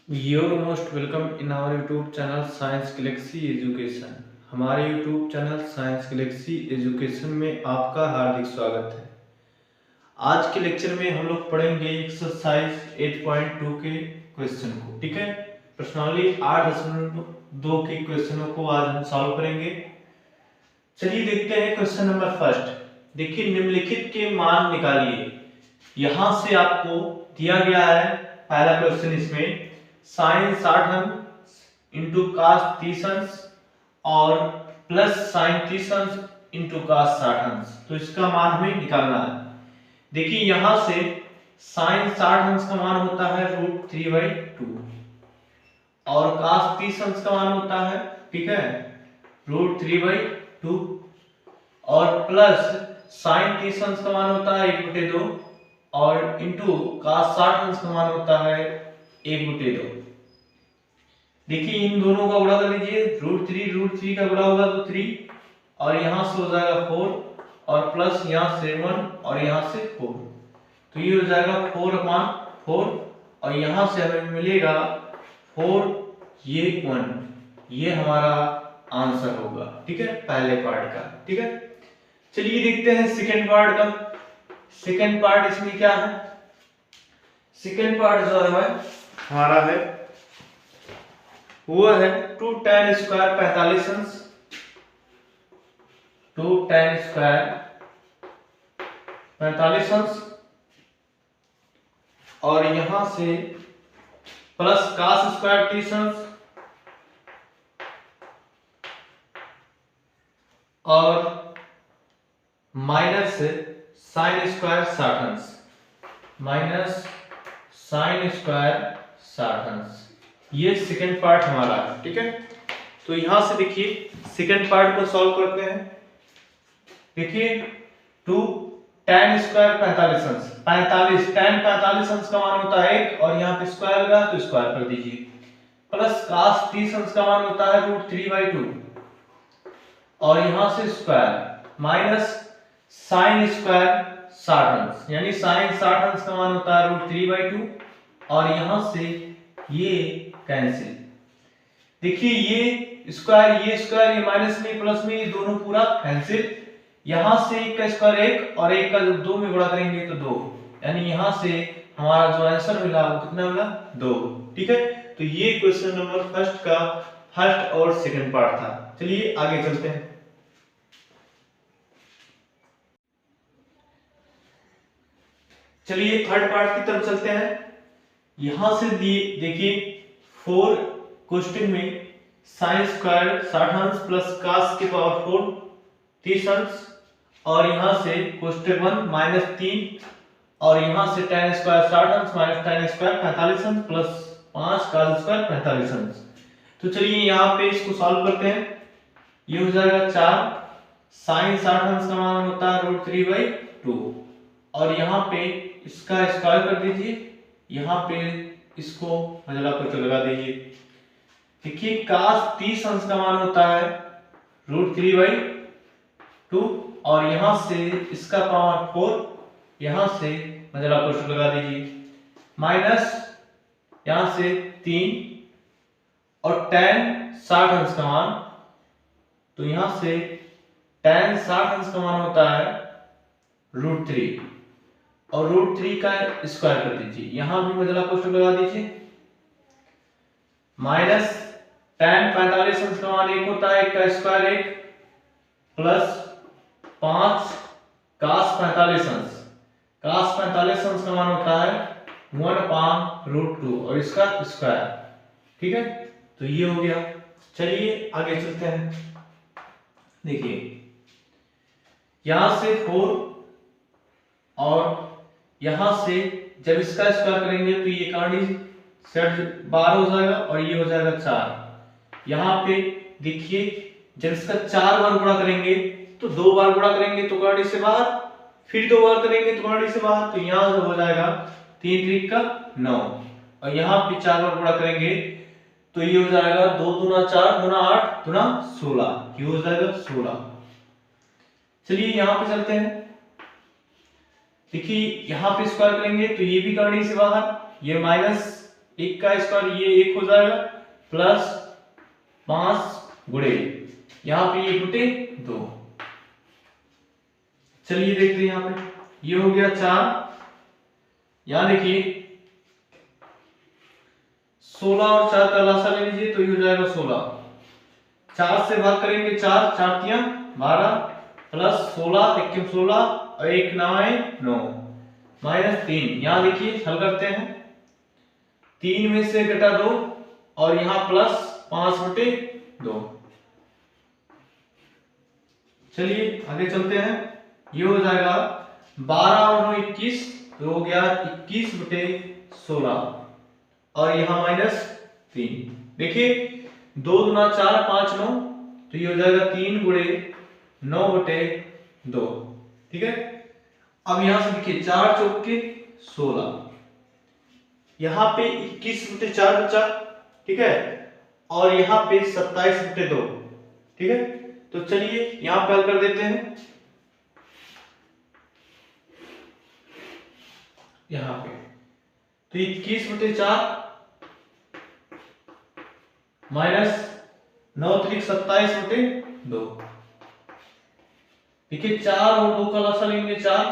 You're most welcome in our YouTube channel Science Galaxy Education। हमारे YouTube channel science Galaxy education में आपका हार्दिक स्वागत है। आज के लेक्चर में हम लोग पढ़ेंगे एक्सरसाइज 8.2 के क्वेश्चन को। ठीक है, प्रश्नावली 8.2 के क्वेश्चनों को आज हम सॉल्व करेंगे। चलिए देखते हैं क्वेश्चन नंबर फर्स्ट। देखिए, निम्नलिखित के मान निकालिए। यहां से आपको दिया गया है पहला क्वेश्चन, इसमें साइन 60 अंश इंटू कास 30 अंश और प्लस साइन 30 अंश इंटू कास 60 अंश। तो इसका मान हमें निकालना है। देखिए, यहां से साइन 60 अंश का मान होता है √3/2 और कास 30 अंश का मान होता है, ठीक है, √3/2 और प्लस साइन 30 अंश का मान होता है 1/2 और इंटू कास 60 अंश का मान होता है 1/2। देखिए, इन दोनों का गुणा कर लीजिए। √3 का गुणा होगा तो 3 और यहां से हो जाएगा 4 और प्लस यहां से 1 और यहां से 4, तो ये हो जाएगा 4/4 और यहां से हमें मिलेगा 4, ये 1, ये हमारा आंसर होगा। ठीक है, पहले पार्ट का। ठीक है, चलिए देखते हैं सेकंड पार्ट का। सेकंड पार्ट इसमें क्या है? सेकंड पार्ट जो है हमारा है वो है 2 tan स्क्वायर 45 अंश, 2 tan स्क्वायर 45 अंश और यहां से प्लस कास स्क्वायर 30 अंश और माइनस साइन स्क्वायर 60 अंश, माइनस साइन स्क्वायर 60 अंश। ये सेकंड पार्ट हमारा है। ठीक है, तो यहां से देखिए सेकंड पार्ट को सॉल्व करते हैं। देखिए, 2 tan स्क्वायर 45 अंश, 45 tan 45 अंश का मान होता है 1 और यहाँ पे स्क्वायर लगा तो स्क्वायर कर दीजिए, प्लस कास 30 अंश का मान होता है √3/2 और यहां से स्क्वायर माइनस साइन स्क्वायर 60 अंश, यानी साइन 60 अंश का मान होता है √3/2 और यहां से ये कैंसिल। देखिए, ये स्क्वायर ये माइनस में प्लस में ये दोनों पूरा कैंसिल। यहां से एक का स्क्वायर 1 और एक का जब 2 में गुणा करेंगे तो 2, यानी यहां से हमारा जो आंसर मिला वो कितना मिला? 2। ठीक है, तो ये क्वेश्चन नंबर फर्स्ट का फर्स्ट और सेकंड पार्ट था। चलिए आगे चलते हैं। चलिए थर्ड पार्ट की तरफ चलते हैं। यहां से देखिए 4 क्वेश्चन में साइन स्क्वायर 60 अंश प्लस कास के पावर 4 30 अंश और यहां से क्वेश्चन 1 -3 और यहां से tan स्क्वायर 60 अंश माइनस tan स्क्वायर 45 अंश प्लस 5 कास स्क्वायर 45 अंश। तो चलिए यहां पे इसको सॉल्व करते हैं। ये हो जाएगा 4 साइन 60 अंश का मान होता है √3/2 और यहां पे इसका स्क्वायर कर दीजिए, यहां पे इसको मजला करके लगा दीजिए। देखिए, कास 30 अंश का मान होता है √3/2 और यहां से इसका पावर 4, यहां से मजला करके लगा दीजिए, माइनस यहां से 3 और tan 60 अंश का मान, तो यहां से tan 60 अंश का मान होता है √3 और √3 का स्क्वायर कर दीजिए, यहां भी मजला कोष्ठक लगा दीजिए, माइनस tan 45 अंश का मान 1 होता है, 1 का स्क्वायर 1 प्लस 5 कास 45 अंश, कास 45 अंश का मान होता है 1/√2 और इसका स्क्वायर। ठीक है, तो ये हो गया। चलिए आगे चलते हैं। देखिए, यहां से 4 और यहां से जब इसका स्क्वायर करेंगे तो ये कांडी सेट 12 हो जाएगा और ये हो जाएगा 4। यहां पे देखिए, जब इसका 4 बार गुणा करेंगे तो 2 बार गुणा करेंगे तो कांडी से बाहर, फिर 2 बार करेंगे तो कांडी से बाहर, तो यहां से हो जाएगा 3 3 का 9 और यहां पे 4 बार गुणा करेंगे तो ये हो जाएगा 2 दूना 4 दूना 8 दूना 16, ये हो जाएगा 16। चलिए यहां पे चलते हैं। देखिए, यहां पे स्क्वायर करेंगे तो ये भी करनी से बाहर, ये माइनस 1 का स्क्वायर ये 1 हो जाएगा प्लस 5 गुणे यहाँ पे 1 बटे 2। चलिए देखते हैं यहाँ पे ये हो गया 4। यहाँ देखिए 16 और 4 का लासा ले लीजिए तो ये हो जाएगा 16। 4 से भाग करेंगे 4, 4 तियां 12 प्लस 16 1 16 और 1 9 9 माइनस 3। यहाँ देखिए हल करते हैं 3 में से घटा 2 और यहाँ प्लस 5 बटे 2। चलिए आगे चलते हैं। ये हो जाएगा 12 और 9 21 तो हो गया 21 बटे 16 और यहाँ माइनस 3। देखिए 2 दूना 4 5 9 तो ये हो जाएगा 3 गुणे 9 बटे 2। ठीक है, अब यहां से देखिए 4 चौके 16, यहाँ पे 21 बटे 4 बचा। ठीक है, और यहाँ पे 27 बटे 2। ठीक है, तो चलिए यहां पे हल कर देते हैं। यहाँ पे तो 21 बटे 4 माइनस 9 3 27 बटे 2। देखिए 4 और 2 का लसा लेंगे 4,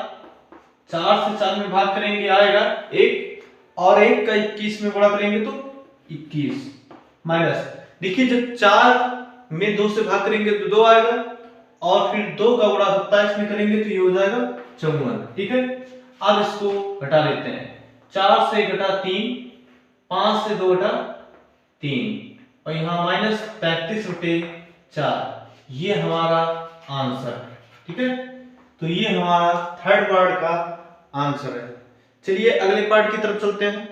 4 से 4 में भाग करेंगे आएगा 1 और 1 का 21 में गुणा करेंगे तो 21 माइनस। देखिए जब 4 में 2 से भाग करेंगे तो 2 आएगा और फिर 2 का गुणा 27 में करेंगे तो ये हो जाएगा 54। ठीक है, अब इसको घटा लेते हैं। 4 से घटा 3, 5 से 2 घटा 3 और यहाँ माइनस 35 बटे 4। ये हमारा आंसर है। ठीक है, तो ये हमारा थर्ड पार्ट का आंसर है। चलिए अगले पार्ट की तरफ चलते हैं।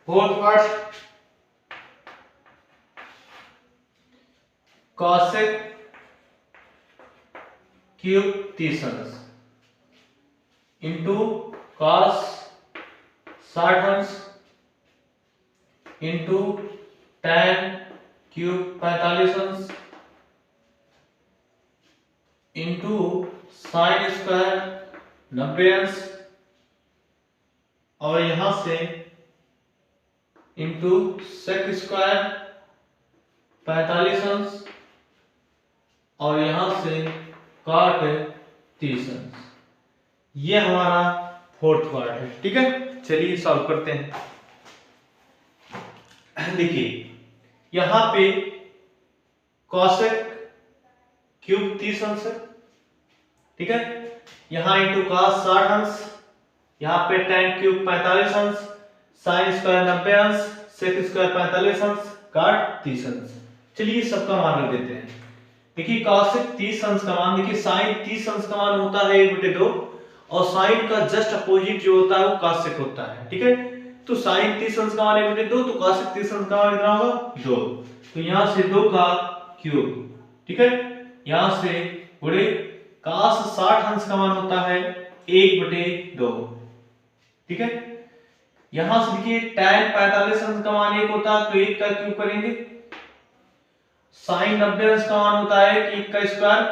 फोर्थ पार्ट कॉसेक क्यूब 30 अंश इंटू कॉस 60 अंश इंटू tan क्यूब 45 अंश इंटू साइन स्क्वायर 90 अंश और यहां से इंटू सेक स्क्वायर 45 अंश और यहां से काट 30 अंश। ये हमारा फोर्थ पार्ट है। ठीक है, चलिए सॉल्व करते हैं। देखिए यहां पे कॉसेक क्यूब 30 अंश है। ठीक है, यहां इंटू कॉस 60 अंश, यहां पे tan क्यूब 45 अंश, साइन स्क्वायर 90 अंश, सेक स्क्वायर 45 अंश, काट 30 अंश। चलिए सबका मान रख देते हैं। देखिए कॉसेक 30 अंश का मान, देखिए साइन 30 अंश का मान होता है 1/2 और साइन का जस्ट अपोजिट जो होता है वो कॉसेक होता है। ठीक है, तो साइन 30 अंश का मान 1/2 तो कॉसेक 30 अंश का मान कितना होगा 2। तो यहां से 2 का क्यूब। ठीक है, यहां से गुणे cos 60 अंश का मान होता है 1/2। ठीक है, यहां से देखिए tan 45 अंश का मान 1 होता है तो 1 का क्यूब करेंगे। साइन 90 अंश का मान होता है कि 1 का स्क्वायर,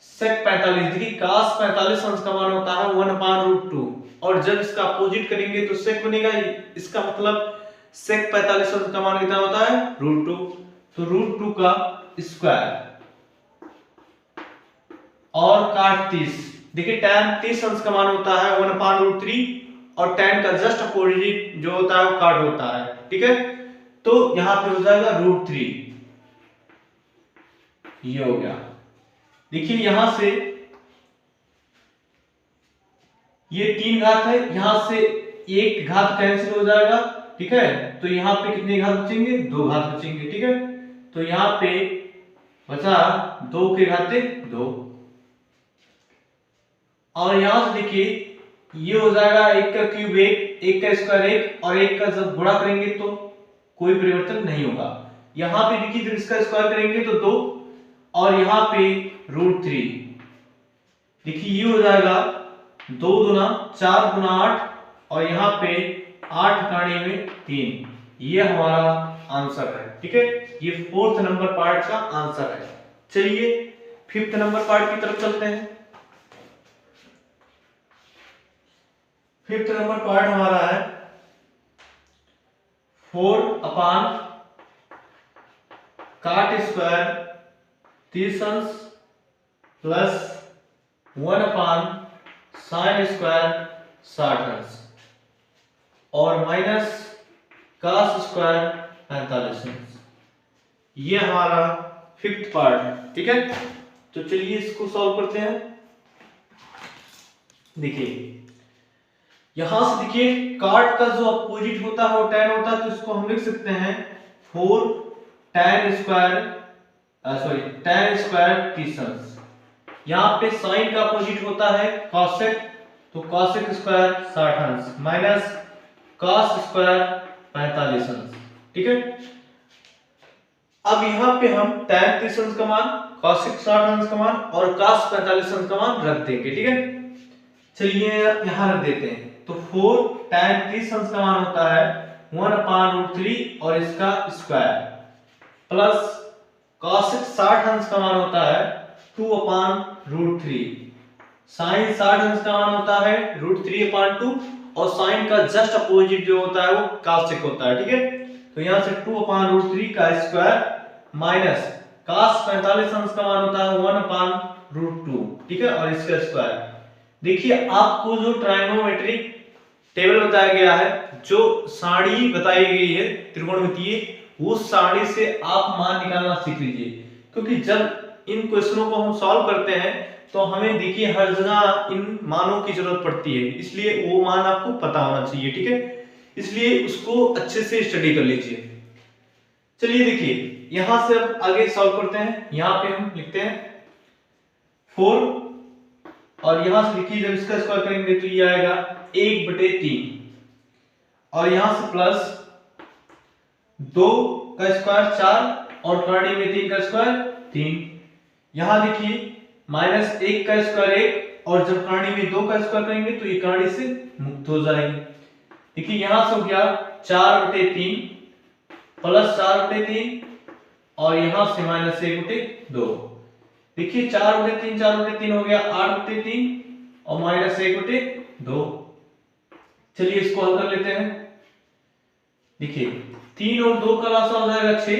सेक 45 देखिए cos 45 अंश का मान होता है 1/√2 और जब इसका अपोजिट करेंगे तो सेक बनेगा। इसका मतलब सेक 45 अंश का मान कितना होता है √2, तो √2 का स्क्वायर और काट 30। देखिए tan 30 अंश का मान होता है 1/√3 और tan का जस्ट अपोजिट जो होता है वो काट होता है। ठीक है, तो यहां पे हो जाएगा √3। ये हो गया। देखिए यहां से ये 3 घात है, यहां से 1 घात कैंसिल हो जाएगा। ठीक है, तो यहां पे कितने घात बचेंगे 2 घात बचेंगे। ठीक है, तो यहां पे बचा 2 के घाते 2 और यहां से देखिए ये हो जाएगा 1 का क्यूब 1, 1 का स्क्वायर 1 और 1 का जब गुणा करेंगे तो कोई परिवर्तन नहीं होगा। यहां पे देखिए जब इसका स्क्वायर करेंगे तो 2 और यहां पे √3। देखिए ये हो जाएगा 2 दूना 4 गुना 8 और यहां पे 8 करणी में 3, ये हमारा आंसर है। ठीक है, ये 4th नंबर पार्ट का आंसर है। चलिए 5th नंबर पार्ट की तरफ चलते हैं। 5th नंबर पार्ट हमारा है 4 काट स्क्वायर 30 अंश प्लस 1 साइन स्क्वायर 60 अंश और माइनस कास स्क्वायर 45 अंश। ये हमारा 5th पार्ट है। ठीक है, तो चलिए इसको सॉल्व करते हैं। देखिए यहां से देखिए काट का जो अपोजिट होता है वो tan होता है, तो इसको हम लिख सकते हैं 4 tan स्क्वायर 30 अंश। यहाँ पे साइन का अपोजिट होता है cosec, तो cosec स्क्वायर 60 अंश माइनस cos स्क्वायर 45 अंश। ठीक है, अब यहाँ पे हम tan 30 अंश का मान, cosec 60 अंश का मान और cos 45 अंश का मान रख देंगे। ठीक है, चलिए यहाँ रख देते हैं। तो 4 tan 30 अंश का मान होता है 1/√3 और इसका स्क्वायर प्लस cosec 60 अंश का मान होता है 2/√3, sin 60 अंश का मान होता है √3/2 और sin का जस्ट अपोजिट जो होता है वो cosec होता है। ठीक है, तो यहां से 2/√3 का स्क्वायर माइनस cos 45 अंश का मान होता है 1/√2। ठीक है, और इसका स्क्वायर। देखिए आपको जो ट्राइगोनोमेट्रिक टेबल बताया गया है, जो सारणी बताई गई है त्रिकोणमितीय, वो सारणी से आप मान निकालना सीख लीजिए, क्योंकि जब इन क्वेश्चनों को हम सॉल्व करते हैं तो हमें देखिए हर जगह इन मानों की जरूरत पड़ती है, इसलिए वो मान आपको पता होना चाहिए। ठीक है, इसलिए उसको अच्छे से स्टडी कर लीजिए। चलिए देखिए यहां से अब आगे सॉल्व करते हैं। यहां पे हम लिखते हैं 4 और यहां से देखिए जब इसका स्क्वायर करेंगे तो ये आएगा 1/3 और यहां से प्लस 2 का स्क्वायर 4 और करणी में 3 का स्क्वायर 3। यहां देखिए माइनस 1 का स्क्वायर 1 और जब करणी में 2 का स्क्वायर करेंगे तो ये करणी से मुक्त हो जाएगी। देखिए यहां से हो गया 4/3 प्लस 4/3 और यहां से माइनस 1/2। देखिए 4/3 हो गया 8/3 और माइनस 1/2। चलिए इसको हल कर लेते हैं। देखिए 3 और 2 का लासा हो जाएगा 6,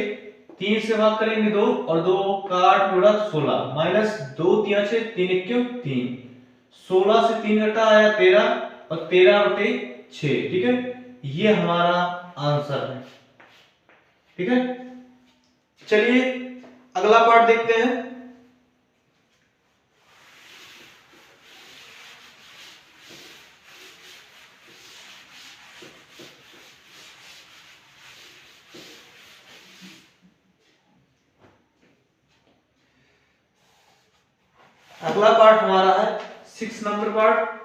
3 से भाग करेंगे 2 और 2 का 8 गुणा 16 माइनस 2 3 6 3 1 3, 16 से 3 घटा आया 13 और 13/6। ठीक है, ये हमारा आंसर है। ठीक है, चलिए अगला पार्ट देखते हैं। अगला पार्ट हमारा है 6 नंबर पार्ट।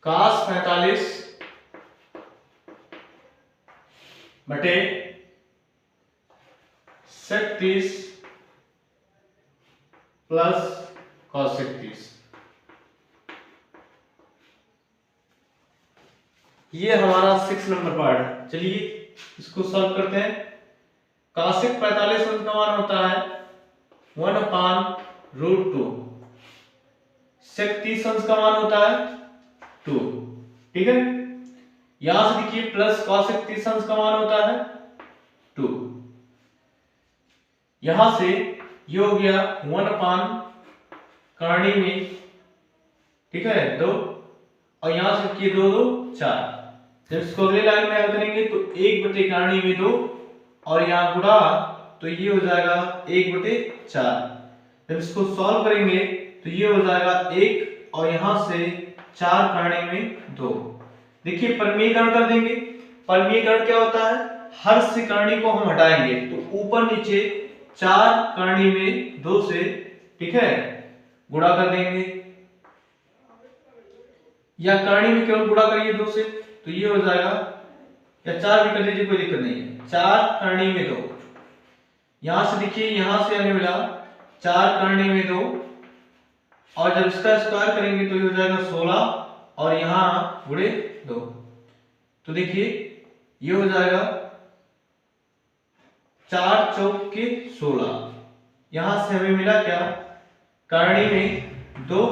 cos 45 बटे sec 30 प्लस cos 30। ये हमारा 6 नंबर पार्ट है। चलिए इसको सॉल्व करते हैं। cosec 45 अंश का मान होता है 1/√2, sec 30 अंश का मान होता है 2। ठीक है, यहां से देखिए प्लस cosec 30 अंश का मान होता है 2। यहां से ये हो गया 1 करणी में, ठीक है 2 और यहां से देखिए 2 2 4। जब इसको अगले लाइन में हल करेंगे तो 1/करणी में 2 और यहां गुणा तो ये हो जाएगा 1/4। जब इसको सॉल्व करेंगे तो ये हो जाएगा 1 और यहां से 4 करणी में 2। देखिए परमीकरण कर देंगे। परमीकरण क्या होता है, हर से करणी को हम हटाएंगे तो ऊपर नीचे 4 करणी में 2 से, ठीक है, गुणा कर देंगे, या करणी में केवल गुणा करिए 2 से तो ये हो जाएगा, या 4 भी कर लीजिए कोई दिक्कत नहीं है। 4 करणी में 2, यहां से देखिए यहां से हमें मिला 4 करणी में 2 और जब इसका स्क्वायर करेंगे तो ये हो जाएगा 16 और यहाँ गुणे 2। तो देखिए ये हो जाएगा 4 चौक के 16। यहां से हमें मिला क्या, करणी में 2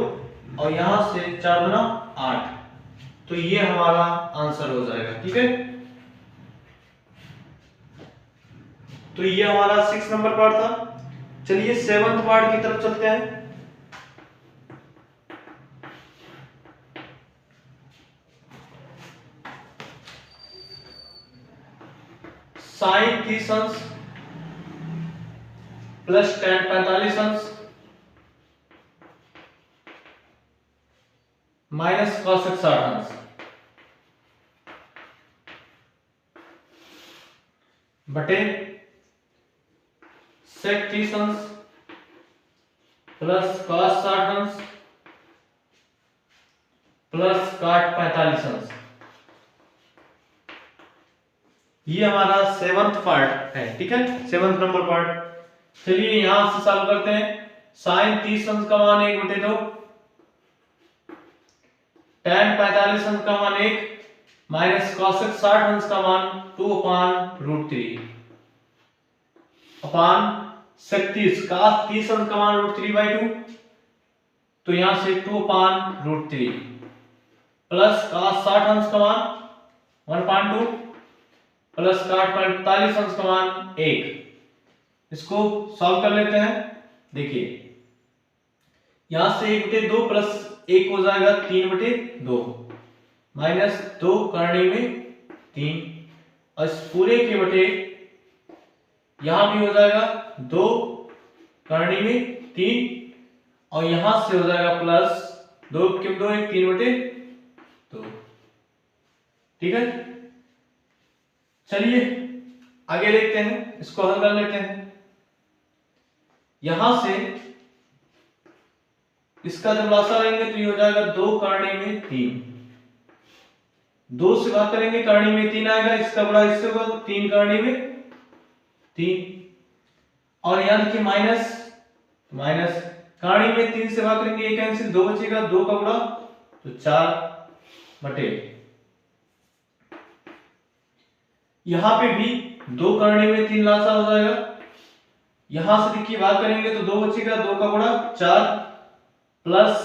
और यहां से 4 दूना 8। तो ये हमारा आंसर हो जाएगा। ठीक है, तो ये हमारा 6 नंबर पार्ट था। चलिए 7th पार्ट की तरफ चलते हैं। साइन 30 अंश प्लस tan 45 अंश माइनस cos 60 अंश बटे sec 30 अंश प्लस cos 60 अंश प्लस cot 45 अंश। ये हमारा 7th पार्ट है। ठीक है, 7th नंबर पार्ट। चलिए यहां से सॉल्व करते हैं। साइन 30 अंश का मान 1/2, tan 45 अंश का मान 1 माइनस cos 60 अंश का मान 2/√3 अपान sec 30 cos 30 अंश का मान √3/2। तो यहां से 2/√3 प्लस cos 60 अंश का मान 1/2 प्लस cot 45 अंश का मान 1। इसको सॉल्व कर लेते हैं। देखिए यहां से 1/2 प्लस 1 हो जाएगा 3/2 माइनस 2 करणी में 3 और इस पूरे के बटे यहां भी हो जाएगा 2 करणी में 3 और यहां से हो जाएगा प्लस 2 के 2 1 3/2। ठीक है, चलिए आगे देखते हैं, इसको हल कर लेते हैं। यहां से इसका जब लासा लेंगे तो ये हो जाएगा 2 करणी में 3, 2 से भाग करेंगे करणी में 3 आएगा, इसका बड़ा हिस्से को 3 करणी में 3 और यहां देखिए माइनस करणी में 3 से भाग करेंगे 1 कैंसिल 2 बचेगा, 2 का बड़ा तो 4 बटे यहां पे भी 2 करणी में 3 लासा हो जाएगा। यहां से देखिए भाग करेंगे तो 2 बचेगा, 2 का गुणा 4 प्लस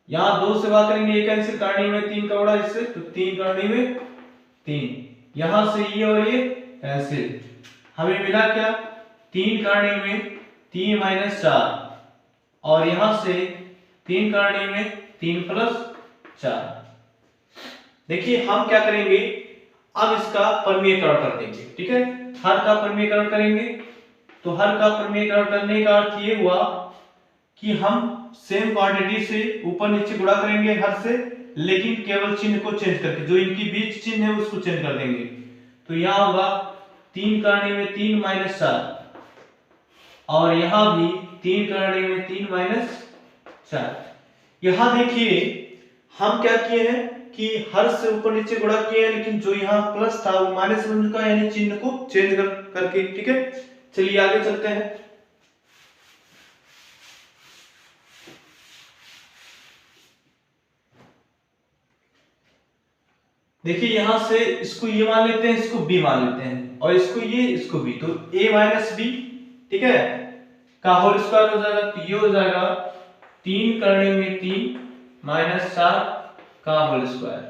यहां 2 से भाग करेंगे 1 कैंसिल करणी में 3 का गुणा इससे तो 3 करणी में 3। यहां से ये और ये कैंसिल, हमें मिला क्या 3 करणी में 3 माइनस 4 और यहां से 3 करणी में 3 प्लस 4। देखिए हम क्या करेंगे, अब इसका परमीयकरण कर देंगे। ठीक है, हर का परमीयकरण करेंगे। तो हर का परमीयकरण करने का अर्थ ये हुआ कि हम सेम क्वांटिटी से ऊपर नीचे गुणा करेंगे हर से, लेकिन केवल चिन्ह को चेंज करके, जो इनकी बीच चिन्ह है उसको चेंज कर देंगे। तो यहां होगा 3 करणी में 3 माइनस 4 और यहां भी 3 करणी में 3 माइनस 4। यहां देखिए हम क्या किए हैं कि हर से ऊपर नीचे गुणा किए हैं, लेकिन जो यहाँ प्लस था वो माइनस बन चुका है, यानी चिन्ह को चेंज करके। ठीक है, चलिए आगे चलते हैं। देखिए यहां से इसको ये मान लेते हैं, इसको b मान लेते हैं और इसको ये इसको b, तो a माइनस b ठीक है का होल स्क्वायर हो जाएगा। तो ये हो जाएगा 3 करणी में 3 माइनस 4 का होल स्क्वायर।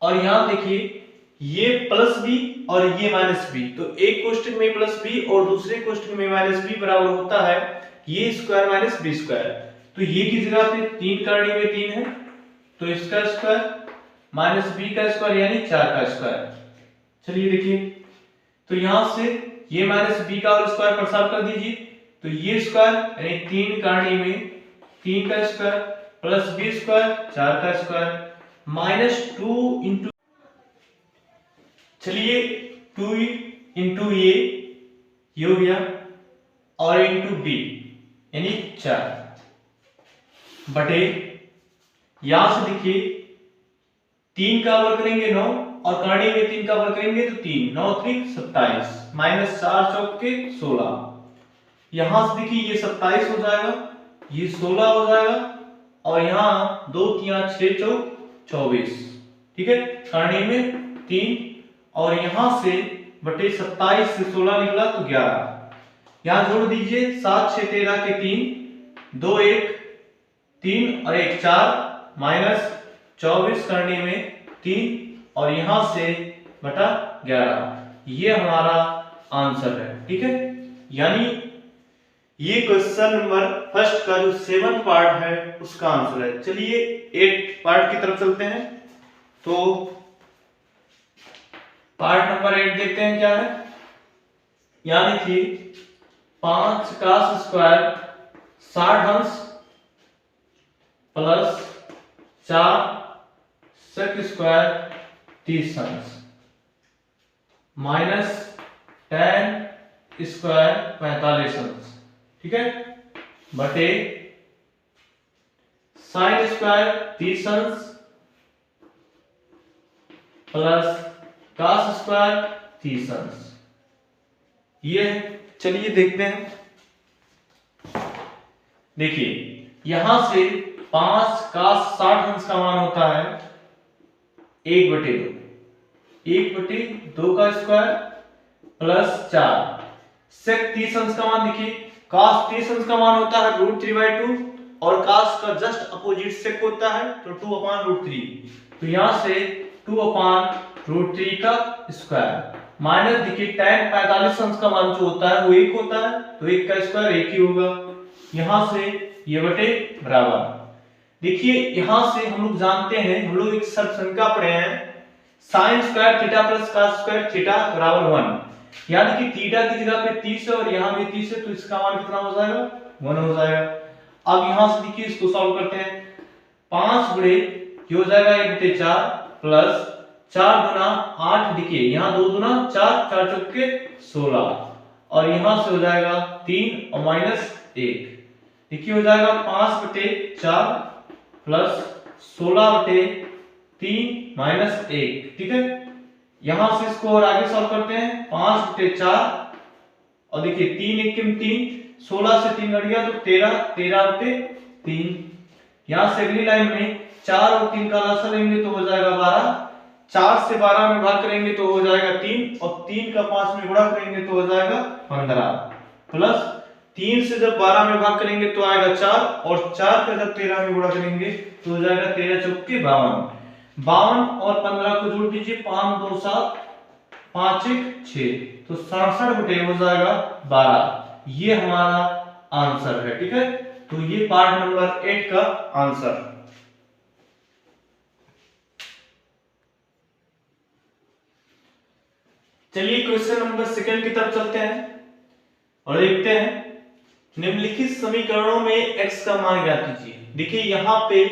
और यहां देखिए ये प्लस b और ये माइनस b, तो एक कोष्ठक में प्लस b और दूसरे कोष्ठक में माइनस b बराबर होता है ये स्क्वायर माइनस b स्क्वायर। तो ये की जगह पे 3 करणी में 3 है तो इसका स्क्वायर माइनस b का स्क्वायर यानी 4 का स्क्वायर। चलिए देखिए, तो यहां से ये माइनस b का होल स्क्वायर प्रसार कर दीजिए, तो ये स्क्वायर यानी 3 करणी में 3 का स्क्वायर प्लस b स्क्वायर 4 का स्क्वायर माइनस 2 इंटू, चलिए 2 इंटू ये हो गया और इंटू b यानी 4 बटे यहां से देखिए 3 का वर्ग करेंगे 9 और करणी में 3 का वर्ग करेंगे तो 3 9 3 27 माइनस 4 चौक के 16। यहां से देखिए ये 27 हो जाएगा ये 16 हो जाएगा और यहाँ 2 3 6 24, ठीक है, करने में 3 और यहां से बटे 27 से 16 निकला तो 11, यहां जोड़ दीजिए 7 6 13 के 3 2 1 3 और 1 4 माइनस 24 करने में 3 और यहां से बटा 11, ये हमारा आंसर है, ठीक है। यानी ये क्वेश्चन नंबर फर्स्ट का जो 7 पार्ट है उसका आंसर है। चलिए 8 पार्ट की तरफ चलते हैं। तो पार्ट नंबर 8 देखते हैं क्या है। यहां देखिए 5 का स्क्वायर 60 अंश प्लस 4 सेक स्क्वायर 30 अंश माइनस 10 स्क्वायर 45 अंश, ठीक है, बटे साइन स्क्वायर 30 अंश प्लस कास स्क्वायर 30 अंश। ये चलिए देखते हैं। देखिए यहां से 5 कास 60 अंश का मान होता है 1/2, 1/2 का स्क्वायर प्लस 4 सेक 30 अंश का मान। देखिए कास 30 अंश का मान होता है √3/2 और कास का जस्ट अपोजिट सेक होता है तो 2/√3, तो यहां से 2/√3 का स्क्वायर माइनस देखिए tan 45 अंश का मान जो होता है वो 1 होता है तो 1 का स्क्वायर 1 ही होगा, यहां से ये बटे बराबर। देखिए यहां से हम लोग जानते हैं, हम लोग एक सर्वसंख्या पढ़े हैं sin square theta plus cos square theta बराबर 1, यानी कि थीटा की जगह पे 30 है और यहां भी 30 है तो इसका मान कितना हो जाएगा 1 हो जाएगा। अब यहां से देखिए इसको सॉल्व करते हैं। 5 गुणे ये हो जाएगा 1/4 प्लस 4 गुना 8, देखिए यहाँ 2 गुना 4 4 चौके 16 और यहां से हो जाएगा 3 और माइनस 1, देखिए हो जाएगा 5/4 प्लस 16/3 माइनस 1, ठीक है। यहां से इसको और आगे सॉल्व करते हैं। 5/4 और देखिए 3 1 3 16 से 3 घट गया तो 13 13/3। यहां से अगली लाइन में 4 और 3 का लसाअ लेंगे तो हो जाएगा 12, 4 से 12 में भाग करेंगे तो हो जाएगा 3 और 3 का 5 में गुणा करेंगे तो हो जाएगा 15 प्लस 3 से जब 12 में भाग करेंगे तो आएगा 4 और 4 का जब 13 में गुणा करेंगे तो हो जाएगा 13 चौके 52, 52 और 15 को जोड़ दीजिए 5 2 7 5 1 6 तो 67 हो जाएगा 12, ये हमारा आंसर है, ठीक है। तो ये पार्ट नंबर 8 का आंसर। चलिए क्वेश्चन नंबर 2 की तरफ चलते हैं और देखते हैं। निम्नलिखित समीकरणों में x का मान ज्ञात कीजिए। देखिए यहाँ पे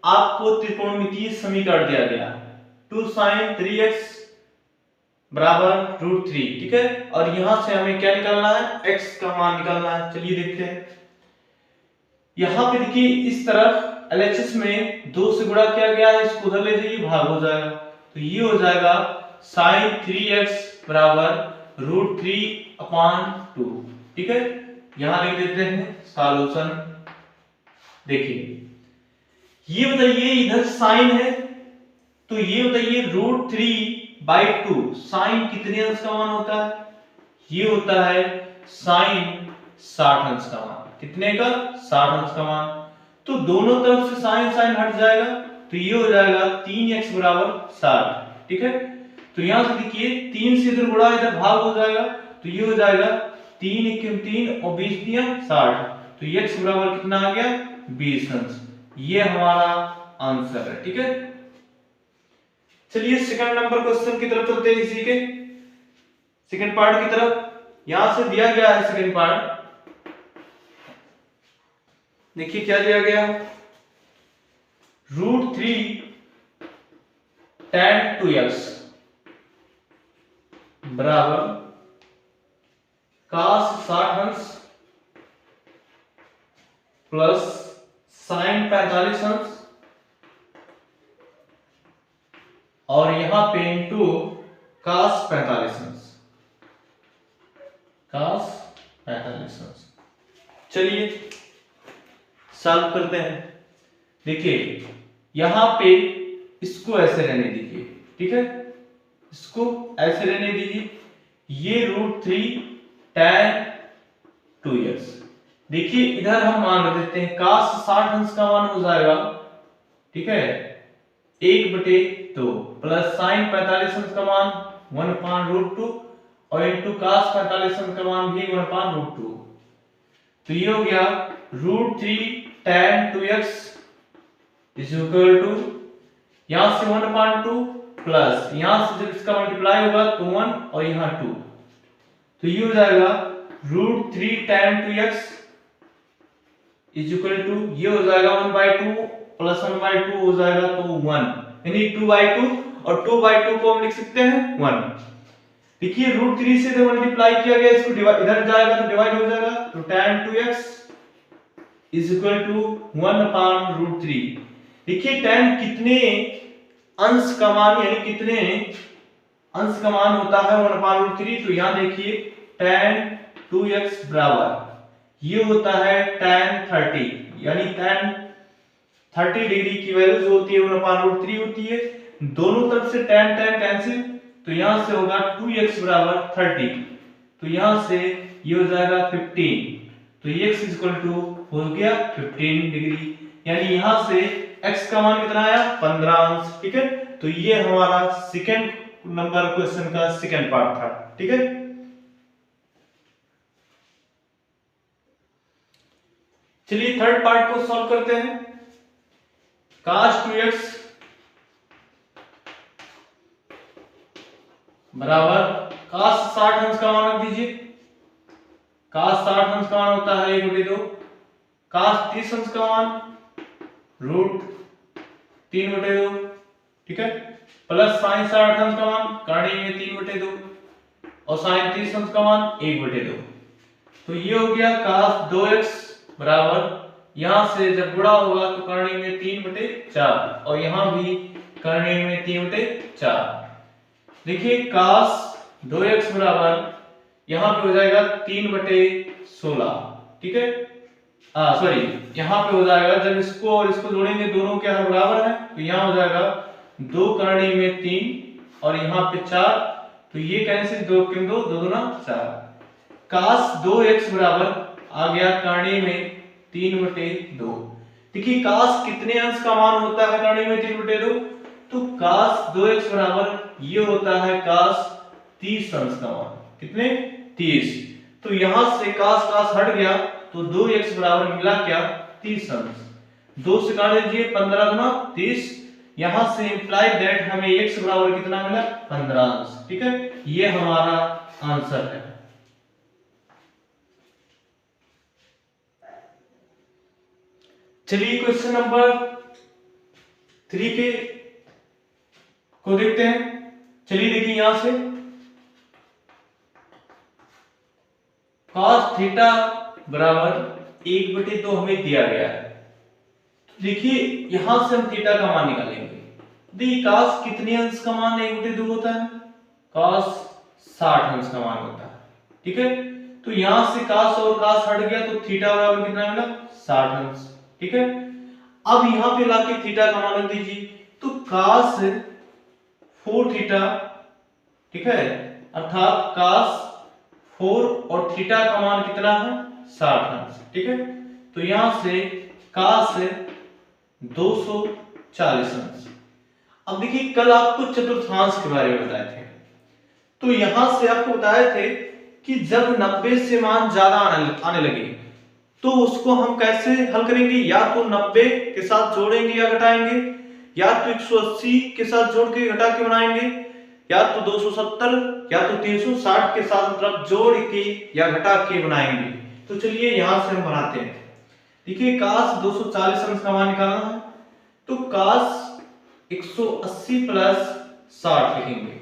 आपको त्रिकोणमितीय समीकरण दिया गया 2 sin 3x बराबर √3, ठीक है, और यहां से हमें क्या निकालना है x का मान निकालना है। चलिए देखते हैं। यहां पे देखिए इस तरफ LHS में 2 से गुणा किया गया है, इसको उधर ले जाइए भाग हो जाएगा तो ये हो जाएगा sin 3x बराबर √3/2, ठीक है। यहां लिख देते हैं सॉल्यूशन। देखिए ये बताइए इधर साइन है तो ये बताइए √3/2 साइन कितने अंश का मान होता है, ये होता है साइन 60 अंश का मान। कितने का 60 अंश का मान, तो दोनों तरफ से साइन साइन हट जाएगा तो ये हो जाएगा 3x बराबर 60, ठीक है। तो यहां से देखिए 3 से इधर गुणा इधर भाग हो जाएगा तो ये हो जाएगा 3 1 3 और 20 3 60 तो x बराबर कितना आ गया 20 अंश, ये हमारा आंसर है, ठीक है। चलिए सेकंड नंबर क्वेश्चन की तरफ चलते हैं, इसी के सेकंड पार्ट की तरफ। यहां से दिया गया है सेकंड पार्ट, देखिए क्या दिया गया √3 tan 2x बराबर cos 60 अंश प्लस sin 45 अंश और यहां पे इंटू cos 45 अंश, cos 45 अंश। चलिए सॉल्व करते हैं। देखिए यहां पे इसको ऐसे रहने दीजिए, ठीक है, इसको ऐसे रहने दीजिए, ये √3 tan 2x। देखिए इधर हम मान रख देते हैं cos 60 अंश का मान हो जाएगा, ठीक है, 1/2 प्लस sin 45 अंश का मान 1/√2 और इनटू cos 45 अंश का मान भी 1/√2। तो ये हो गया √3 tan 2x is equal to, यहां से 1/2 प्लस यहां से जब इसका मल्टीप्लाई होगा तो 1 और यहां 2, तो ये हो जाएगा √3 tan 2x is equal to, ये हो जाएगा 1/2 प्लस 1/2 हो जाएगा तो 1, यानी 2/2 और 2/2 को हम लिख सकते हैं 1। देखिए √3 से जब मल्टीप्लाई किया गया इसको इधर जाएगा तो डिवाइड हो जाएगा, तो tan 2x is equal to 1/√3। देखिए tan कितने अंश का मान, यानी कितने अंश का मान होता है 1/√3, तो यहां देखिए tan 2x बराबर ये होता है tan 30, यानी tan 30 डिग्री की वैल्यू जो होती है 1/√3 होती है। दोनों तरफ से tan कैंसिल, तो यहां से होगा 2x बराबर 30, तो यहां से ये हो जाएगा 15, तो x इज इक्वल टू हो गया 15 डिग्री, यानी यहां से x का मान कितना आया 15 अंश, ठीक है। तो ये हमारा सेकंड नंबर क्वेश्चन का सेकंड पार्ट था, ठीक है। चलिए थर्ड पार्ट को सॉल्व करते हैं। cos 2x बराबर cos 60 अंश का मान रख दीजिए, cos 60 अंश का मान होता है 1/2, cos 30 अंश का मान √3/2, ठीक है, प्लस sin 60 अंश का मान कर्ण में 3/2 और sin 30 अंश का मान 1/2। तो ये हो गया cos 2x बराबर, यहां से जब गुणा होगा तो करणी में 3/4 और यहां भी करणी में 3/4। देखिए cos 2x बराबर यहां पे हो जाएगा 3/16, ठीक है, सॉरी यहां पे हो जाएगा जब इसको और इसको जोड़ेंगे दोनों के बराबर है, तो यहां हो जाएगा 2 करणी में 3 और यहां पे 4, तो ये कैंसिल, 2 के 2 2 दूना 4। cos 2x बराबर आ गया करणी में 3/2। देखिए cos कितने अंश का मान होता है करणी में 3/2, तो cos 2x बराबर ये होता है cos 30 अंश का मान, कितने 30, तो यहां से cos हट गया तो 2x बराबर मिला क्या 30 अंश, 2 से काट दीजिए 15 गुना 30, यहां से इंप्लाइड दैट हमें x बराबर कितना मिला 15 अंश, ठीक है, ये हमारा आंसर है। चलिए क्वेश्चन नंबर 3 के को देखते हैं। चलिए देखिए यहां से cos थीटा बराबर 1/2 हमें दिया गया है, तो देखिए यहां से हम थीटा का मान निकालेंगे। देखिए cos कितने अंश का मान 1/2 होता है, cos 60 अंश का मान होता है, ठीक है, तो यहां से cos और cos हट गया तो थीटा बराबर कितना मिला 60 अंश, ठीक है। अब यहां पे लाके थीटा का मान रख दीजिए, तो cos 4 थीटा, ठीक है, अर्थात cos 4 और थीटा का मान कितना है 60 अंश, ठीक है, तो यहां से cos 240 अंश। अब देखिए कल आपको चतुर्थांश के बारे में बताए थे, तो यहां से आपको बताए थे कि जब 90 से मान ज्यादा आने लगे तो उसको हम कैसे हल करेंगे, या तो 90 के साथ जोड़ेंगे या घटाएंगे, या तो 180 के साथ जोड़ के घटा के बनाएंगे, या तो 270 या तो 360 के साथ मतलब जोड़ के या घटा के बनाएंगे। तो चलिए यहां से हम बनाते हैं। देखिए cos 240 अंश का मान निकालना है, तो cos 180 प्लस 60 लिखेंगे,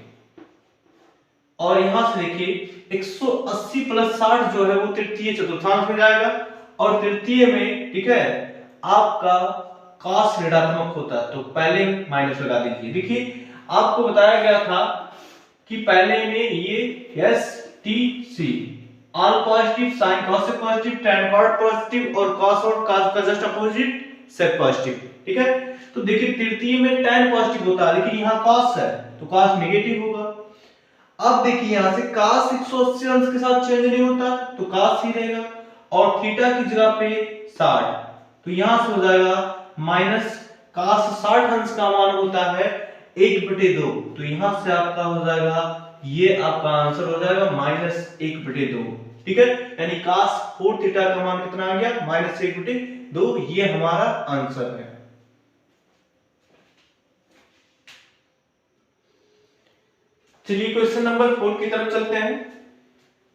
और यहां से देखिए 180 प्लस 60 जो है वो तृतीय चतुर्थांश में जाएगा, और तृतीय में, ठीक है, आपका cos ऋणात्मक होता है, तो पहले माइनस लगा दीजिए। देखिए आपको बताया गया था कि पहले में ये STC all positive, sine cos से पॉजिटिव, टैन कॉट पॉजिटिव और कॉस और कॉस का जस्ट अपोजिट सेक पॉजिटिव। ठीक है, तो देखिए तृतीय में टैन पॉजिटिव होता है लेकिन यहाँ कॉस है तो कॉस नेगेटिव होगा। अब देखिए यहाँ से cos 180 अंश के साथ चेंज नहीं होता तो cos ही रहेगा और थीटा की जगह पे 60, तो यहां से हो जाएगा माइनस cos 60 अंश का मान होता है 1/2, तो यहां से आपका हो जाएगा, ये आपका आंसर हो जाएगा -1/2। ठीक है, यानी cos 4 थीटा का मान कितना आ गया, -1/2, ये हमारा आंसर है। चलिए क्वेश्चन नंबर 4 की तरफ चलते हैं।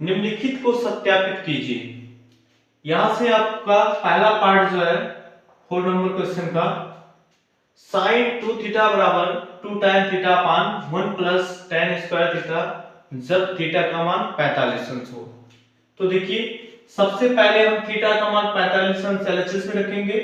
निम्नलिखित को सत्यापित कीजिए। यहां से आपका पहला पार्ट जो है 4 नंबर क्वेश्चन का, sin 2 थीटा बराबर 2 tan theta upon 1 plus tan square theta जब थीटा का मान 45 अंश हो। तो देखिए सबसे पहले हम थीटा का मान 45 अंश एलएचएस में रखेंगे,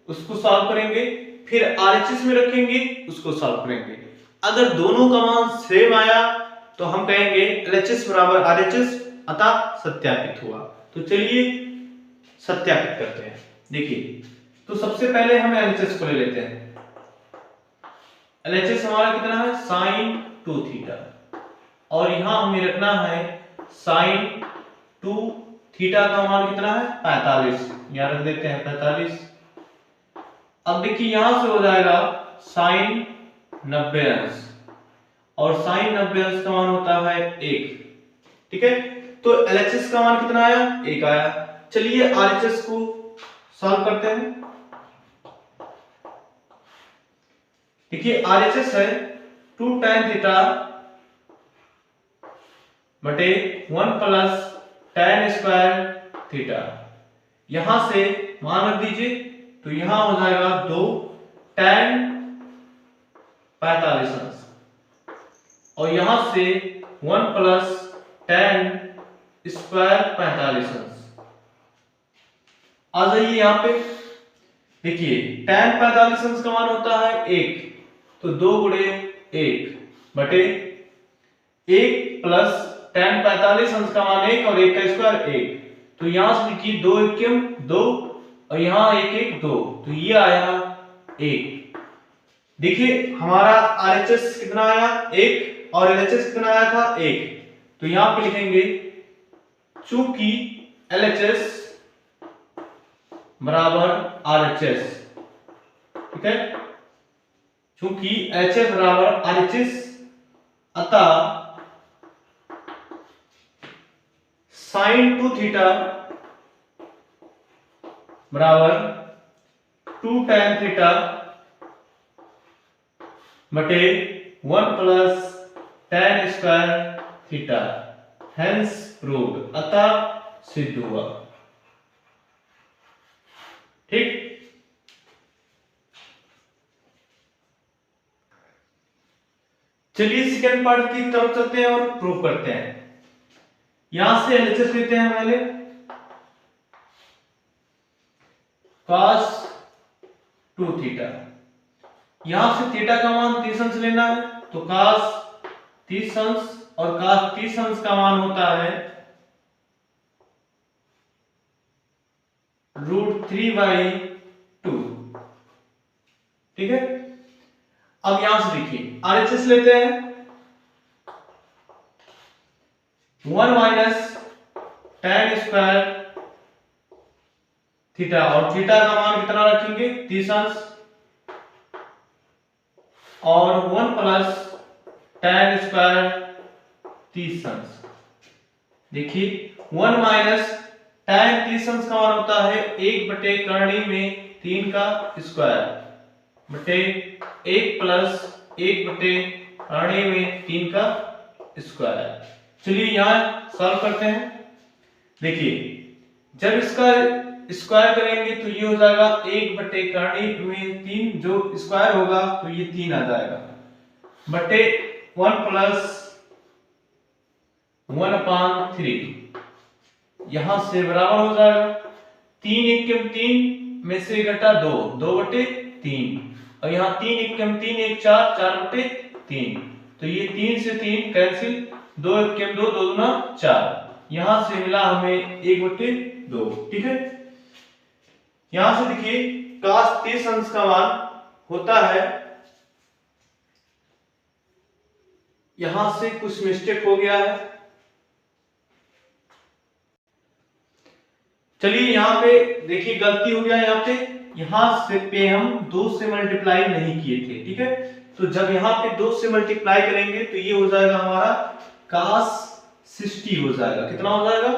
उसको सॉल्व करेंगे, फिर आरएचएस में रखेंगे, उसको सॉल्व करेंगे। अगर दोनों का मान सेम आया तो हम कहेंगे एलएचएस बराबर आरएचएस, अतः सत्यापित हुआ। तो चलिए सत्यापित करते हैं। देखिए तो सबसे पहले हम एलएचएस को ले लेते हैं। एलएचएस हमारा कितना है, sin 2 थीटा, और यहां हमें रखना है sin 2 थीटा का मान कितना है 45, यहां रख देते हैं 45। अब देखिए यहां से हो जाएगा sin 90 अंश, और sin 90 अंश का मान होता है 1। ठीक है, तो एलएचएस का मान कितना आया, 1 आया। चलिए आरएचएस को सॉल्व करते हैं। देखिए आरएचएस है 2 tan थीटा बटे 1 प्लस tan स्क्वायर थीटा, यहां से मान रख दीजिए, तो यहां हो जाएगा 2 tan 45 अंश, और यहां से 1 प्लस tan स्क्वायर 45 अंश। आ जाइए यहां पे, देखिए tan 45 अंश का मान होता है 1, तो 2 गुणे 1 बटे 1 प्लस tan 45 अंश का मान 1 और 1 का स्क्वायर 1, तो यहां से देखिए 2 एकम 2 और यहां 1 1 2, तो ये आया 1। देखिए हमारा आरएचएस कितना आया 1 और एलएचएस कितना आया था 1, तो यहां पे लिखेंगे चूंकि एलएचएस बराबर आरएचएस। ठीक है, चूंकि एचएस बराबर आरएचएस, अतः sin 2 थीटा बराबर 2 tan थीटा बटे 1 plus tan square theta, hence proved, अतः सिद्ध हुआ। ठीक, चलिए सेकंड पार्ट की तरफ चलते हैं और प्रूव करते हैं। यहां से एलएचएस लेते हैं पहले, cos 2 थीटा, यहां से थीटा का मान 30 अंश लेना है, तो cos 30 अंश, और cos 30 अंश का मान होता है √3/2। ठीक है, अब यहां से देखिए आरएचएस लेते हैं, 1 माइनस tan स्क्वायर थीटा, और थीटा का मान कितना रखेंगे 30 अंश, और 1 प्लस tan स्क्वायर 30 अंश। देखिए 1 माइनस tan 30 अंश का मान होता है 1 बटे करणी में 3 का स्क्वायर बटे 1 प्लस 1 बटे करणी में 3 का स्क्वायर। चलिए यहां सॉल्व करते हैं। देखिए जब इसका स्क्वायर करेंगे तो ये हो जाएगा 1 बटे करणी में 3, जो स्क्वायर होगा तो ये 3 आ जाएगा, बटे 1 प्लस 1/3, यहां से बराबर हो जाएगा 3 एकम 3 में से घटा 2, 2/3, और यहाँ 3 एकम 3 1 4, 4/3, तो ये 3 से 3 कैंसिल, 2 एकम 2, 2 दूना 4, यहां से मिला हमें 1/2, ठीक है। यहां से देखिए cos 30 अंश का मान होता है, यहां से कुछ मिस्टेक हो गया है, चलिए यहां पे देखिए गलती हो गया, यहां से पे हम 2 से मल्टीप्लाई नहीं किए थे, ठीक है। तो जब यहां पे 2 से मल्टीप्लाई करेंगे तो ये हो जाएगा हमारा cos 60 हो जाएगा। कितना हो जाएगा?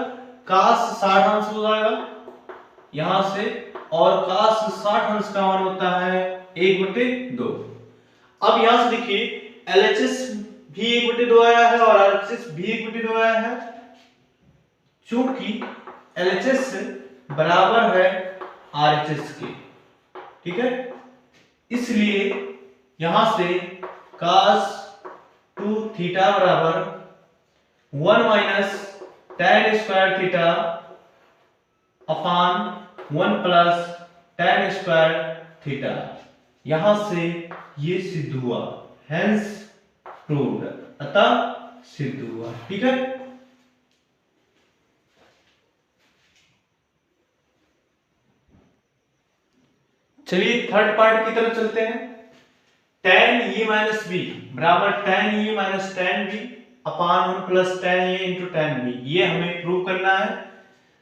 cos 60 अंश हो जाएगा यहां से, और cos 60 अंश का मान होता है 1/2। अब यहां से देखिए LHS भी 1/2 आया है और RHS भी 1/2 आया है। चूंकि LHS बराबर है RHS के, ठीक है, इसलिए यहां से cos 2 थीटा बराबर 1 minus tan square theta upon 1 plus tan square theta, यहां से ये सिद्ध हुआ, हेंस प्रूव्ड, अतः सिद्ध हुआ, ठीक है। चलिए थर्ड पार्ट की तरफ चलते हैं। tan ए माइनस बी बराबर tan ए माइनस tan बी अपान 1 प्लस tan ए इंटू tan बी, ये हमें प्रूव करना है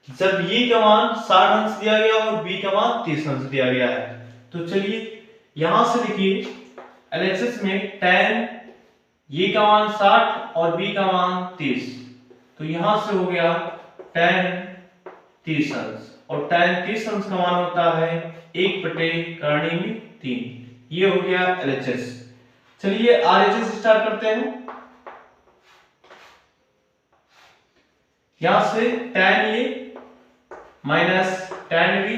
जब ये का मान 60 अंश दिया गया और बी का मान 30 अंश दिया गया है। तो चलिए यहां से देखिए LHS में tan ये का मान 60 और बी का मान 30, तो यहां से हो गया tan 30 अंश, और tan 30 अंश का मान होता है 1/3, ये हो गया LHS। चलिए RHS स्टार्ट करते हैं। यहां से tan ए माइनस tan बी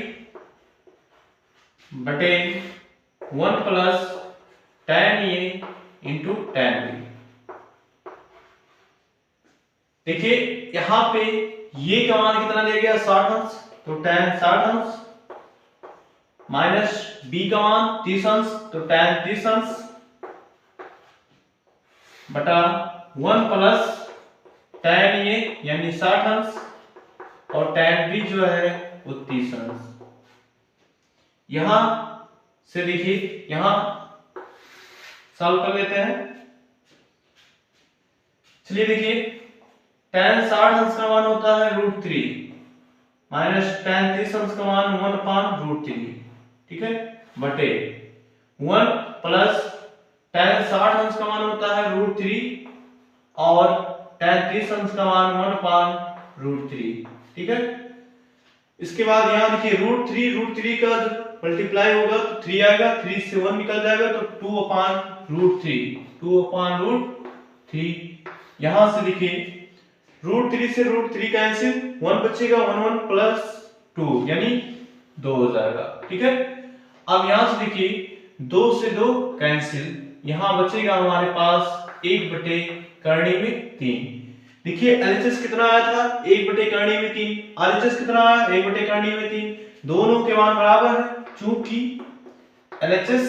बटे 1 प्लस tan ए इंटू tan बी। देखिए यहां पे ये का मान कितना दिया गया 60 अंश, तो tan 60 अंश माइनस बी का मान 30 अंश, तो tan 30 अंश बटा 1 प्लस tan ए यानी 60 अंश और tan बी जो है वो 30 अंश। यहां से देखिए यहां सॉल्व कर लेते हैं। चलिए देखिए tan 60 अंश का मान होता है √3 माइनस tan 30 अंश का मान 1/√3, ठीक है, बटे 1 प्लस tan 60 अंश का मान होता है √3 और tan 30 अंश का मान 1/√3, ठीक है। इसके बाद यहां देखिए √3 का जब मल्टीप्लाई होगा तो 3 आएगा, 3 से 1 निकल जाएगा तो 2/√3 यहां से देखिए √3 से √3 कैंसिल, 1 बचेगा, 1 प्लस 2 यानी 2 हो जाएगा, ठीक है। अब यहां से देखिए 2 से 2 कैंसिल, यहां बचेगा हमारे पास 1/3। देखिए LHS कितना आया था 1/3, RHS कितना आया 1/3, दोनों के मान बराबर है। चूंकि LHS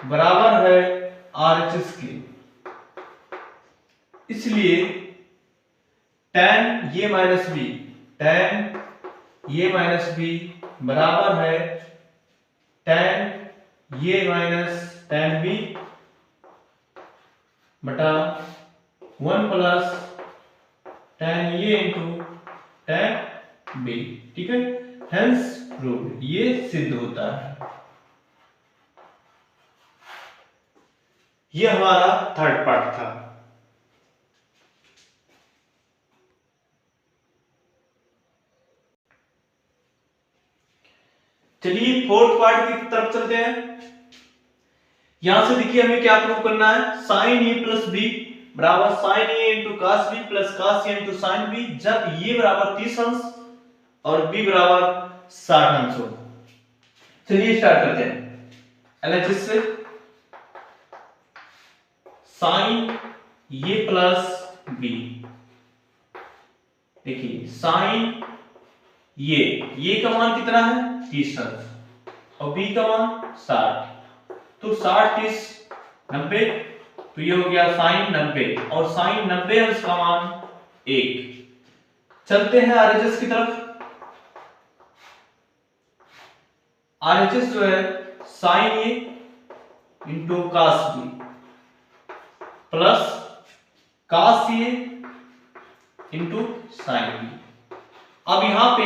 बराबर है RHS के, इसलिए tan ए माइनस बी बराबर है tan ए माइनस tan बी बटा 1 प्लस tan ए इंटू tan बी, ठीक है, हेंस प्रूव्ड, ये सिद्ध होता है। ये हमारा थर्ड पार्ट था। चलिए फोर्थ पार्ट की तरफ चलते हैं। यहां से देखिए हमें क्या प्रूव करना है, sin ए प्लस बी बराबर sin A into cos B plus cos A into sin B, जब ये बराबर 30 अंश और बी बराबर 60 अंश हो। चलिए स्टार्ट करते हैं। LHS से sin ए प्लस बी, देखिए sin ये का मान कितना है 30 अंश और बी का मान 60, तो 60 30 90, तो ये हो गया sin 90 और sin 90 अंश का मान 1, चलते हैं आरएचएस की तरफ। आरएचएस जो है sine A into cos B plus cos A into sine B. अब यहां पे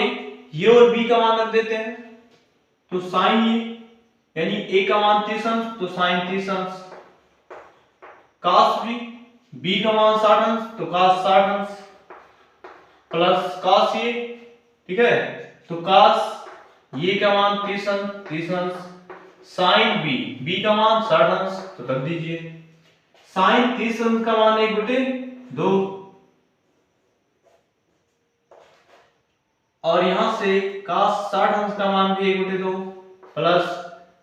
ये और बी का मान रख देते हैं, तो साइन ए यानी ए का मान 30 अंश तो साइन 30 अंश, कास बी का मान 60 अंश तो कास 60 अंश प्लस कास ये, ठीक है, तो कास ये का मान 30 अंश साइन बी का मान 60 अंश तो रख दीजिए। साइन 30 अंश का मान 1/2 और यहां से कास 60 अंश का मान भी 1/2 प्लस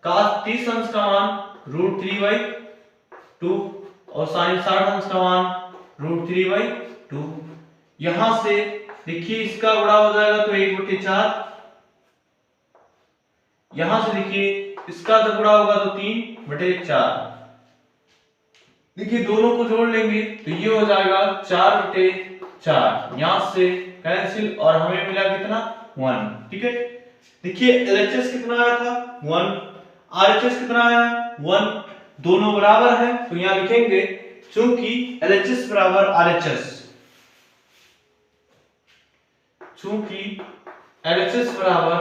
कास 30 अंश का मान √3/2 और साइन 60 अंश का मान √3/2। यहां से देखिए इसका गुणा हो जाएगा तो 1/4, यहां से देखिए इसका जब गुणा होगा तो 3/4। देखिए दोनों को जोड़ लेंगे तो ये हो जाएगा 4/4, यहां से कैंसिल और हमें मिला कितना 1। ठीक है, देखिए एलएचएस कितना आया था 1, आरएचएस कितना आया 1, दोनों बराबर है तो यहां लिखेंगे चूंकि एलएचएस बराबर आरएचएस, चूंकि एलएचएस बराबर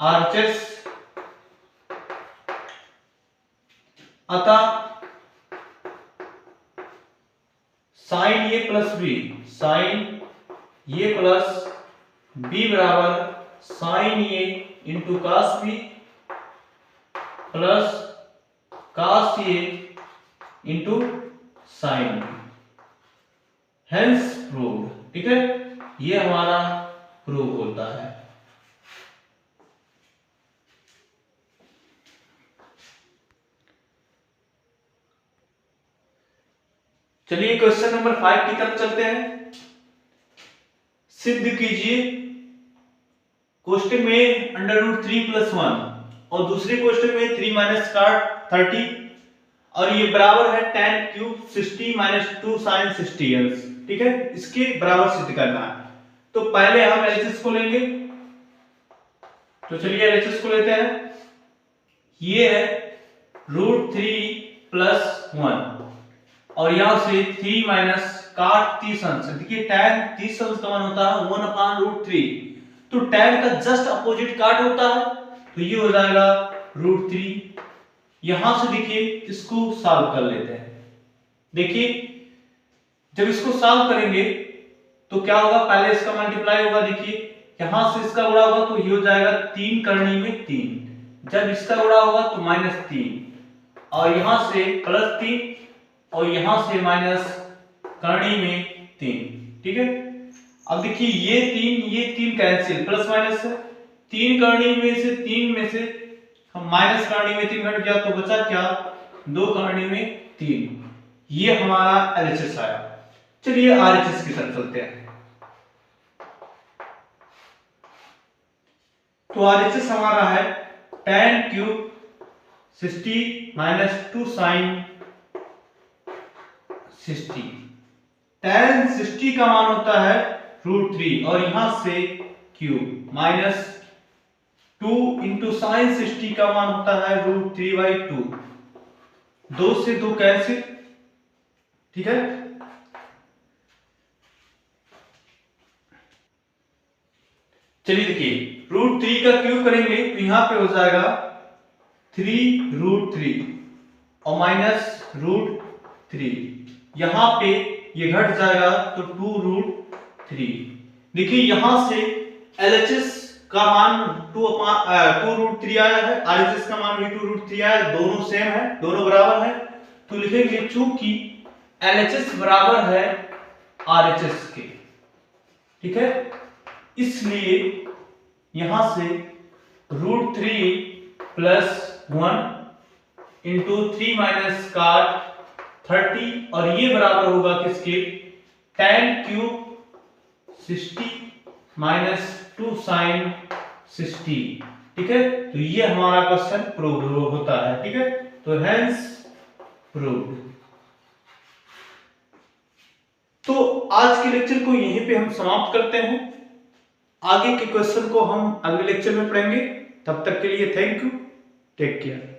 आरएचएस अतः sine A plus B, sine A plus B बराबर sine A into cos B plus cos A into sine B, hence proved. ठीक है, ये हमारा प्रूव होता है। चलिए क्वेश्चन नंबर 5 की तरफ चलते हैं। सिद्ध कीजिए क्वेश्चन में √3 + 1 और दूसरे क्वेश्चन में 3 - cot 30 और ये बराबर है tan³ 60 - 2 sin 60 अंश। ठीक है, इसके बराबर सिद्ध करना है। तो पहले हम एलएचएस को लेंगे, तो चलिए एलएचएस को लेते हैं। ये है √3 + 1 और यहां से 3 - cot 30 अंश। देखिए tan 30 अंश का मान होता है 1/√3, तो tan का जस्ट अपोजिट काट होता है तो ये हो जाएगा √3। यहां से देखिए इसको सॉल्व कर लेते हैं। देखिए जब इसको सॉल्व करेंगे तो क्या होगा, पहले इसका मल्टीप्लाई होगा, देखिए यहां से इसका गुणा होगा तो ये हो जाएगा 3 करनी में 3, जब इसका गुणा होगा तो -3 और यहां से +3 और यहां से माइनस करनी में 3। ठीक है, अब देखिए ये 3 कैंसिल, प्लस माइनस से 3 करनी में से 3 में से हम माइनस करनी में 3 घट गया तो बचा क्या 2 करनी में 3। ये हमारा एलएचएस आया। चलिए आरएचएस की तरफ चलते हैं। तो आरएचएस हमारा है tan³ 60 - 2 sin 60। tan 60 का मान होता है √3 और यहां से क्यूब माइनस 2 इंटू साइन 60 का मान होता है √3/2, 2 से 2 कैंसिल। ठीक है, चलिए देखिए √3 का क्यूब करेंगे तो यहां पे हो जाएगा 3√3 और माइनस √3, यहां पे ये घट जाएगा तो 2√3। देखिए यहां से एलएचएस का मान 2√3 आया है, आरएचएस का मान भी 2√3 आया है, दोनों सेम है, दोनों बराबर है, तो लिखेंगे चूंकि एलएचएस बराबर है आरएचएस के। ठीक है, इसलिए यहां से √3 + 1 इंटू 3 - cot 30 और ये बराबर होगा किसके tan³ 60 - 2 sin 60। ठीक है, तो ये हमारा क्वेश्चन प्रूव होता है। ठीक है, तो हेंस प्रूव्ड। तो आज के लेक्चर को यहीं पे हम समाप्त करते हैं। आगे के क्वेश्चन को हम अगले लेक्चर में पढ़ेंगे। तब तक के लिए थैंक यू, टेक केयर।